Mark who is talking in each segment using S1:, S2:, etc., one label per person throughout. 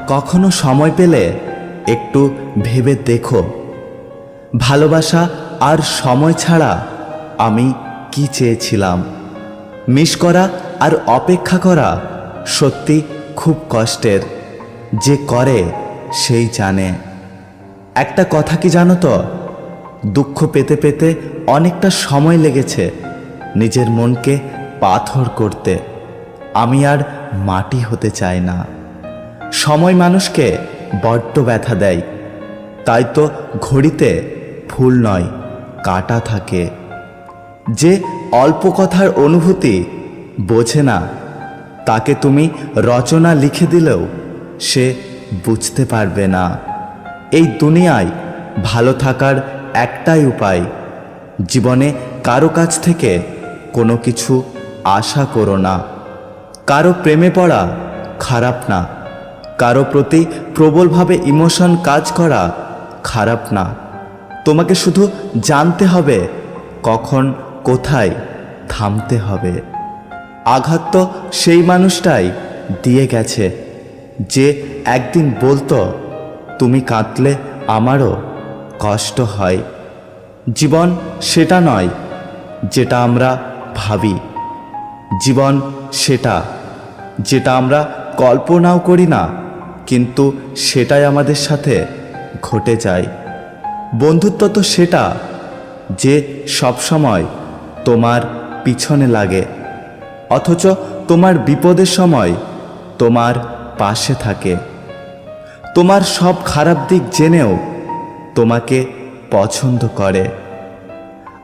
S1: কখনো সময় পেলে একটু ভেবে দেখো, ভালোবাসা আর সময় ছাড়া আমি কি চেয়েছিলাম। মিস করা আর অপেক্ষা করা সত্যি খুব কষ্টের, যে করে সেই জানে। একটা কথা কি জানো তো, দুঃখ পেতে পেতে অনেকটা সময় লেগেছে নিজের মনকে পাথর করতে। আমি আর মাটি হতে চাই না। সময় মানুষকে বড্ড ব্যথা দেয়, তাই তো ঘড়িতে ফুল নয় কাঁটা থাকে। যে অল্প কথার অনুভূতি বোঝে না, তাকে তুমি রচনা লিখে দিলেও সে বুঝতে পারবে না। এই দুনিয়ায় ভালো থাকার একটাই উপায়, জীবনে কারো কাছ থেকে কোনো কিছু আশা করো না। কারো প্রেমে পড়া খারাপ না, কারো প্রতি প্রবলভাবে ইমোশন কাজ করা খারাপ না। তোমাকে শুধু জানতে হবে কখন কোথায় থামতে হবে। আঘাত তো সেই মানুষটাই দিয়ে গেছে যে একদিন বলতো, তুমি কাঁদলে আমারও কষ্ট হয়। জীবন সেটা নয় যেটা আমরা ভাবি, জীবন সেটা যেটা আমরা কল্পনাও করি না, কিন্তু সেটাই আমাদের সাথে ঘটে যায়। বন্ধুত্ব তো সেটা যে সবসময় তোমার পিছনে লাগে, অথচ তোমার বিপদের সময় তোমার পাশে থাকে। তোমার সব খারাপ দিক জেনেও তোমাকে পছন্দ করে।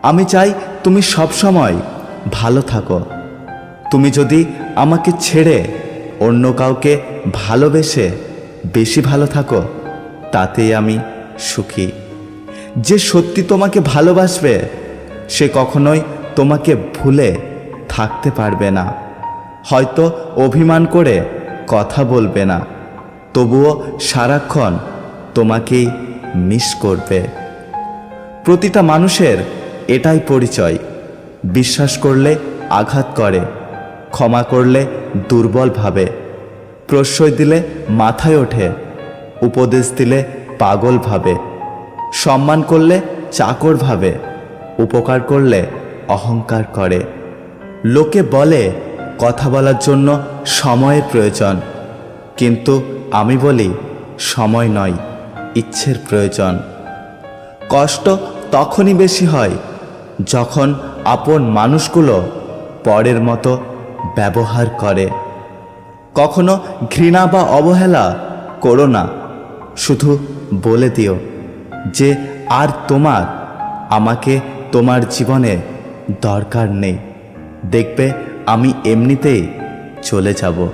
S1: আমি চাই তুমি সবসময় ভালো থাকো। তুমি যদি আমাকে ছেড়ে অন্য কাউকে ভালোবেসে বেশি ভালো থাকো, তাতেই আমি সুখী। যে সত্যি তোমাকে ভালোবাসবে সে কখনোই তোমাকে ভুলে থাকতে পারবে না। হয়তো অভিমান করে কথা বলবে না, তবুও সারাক্ষণ তোমাকেই মিস করবে। প্রতিটা মানুষের এটাই পরিচয়, বিশ্বাস করলে আঘাত করে, ক্ষমা করলে দুর্বল ভাবে, প্রশ্রয় দিলে মাথায় ওঠে, উপদেশ দিলে পাগল ভাবে, সম্মান করলে চাকর ভাবে, উপকার করলে অহংকার করে। লোকে বলে কথা বলার জন্য সময়ের প্রয়োজন, কিন্তু আমি বলি সময় নয়, ইচ্ছের প্রয়োজন। কষ্ট তখনই বেশি হয় যখন আপন মানুষগুলো পরের মতো ব্যবহার করে। কখনো ঘৃণা বা অবহেলা করো না, শুধু বলে দিও যে আর আমাকে তোমার জীবনে দরকার নেই। দেখবে আমি এমনিতেই চলে যাব।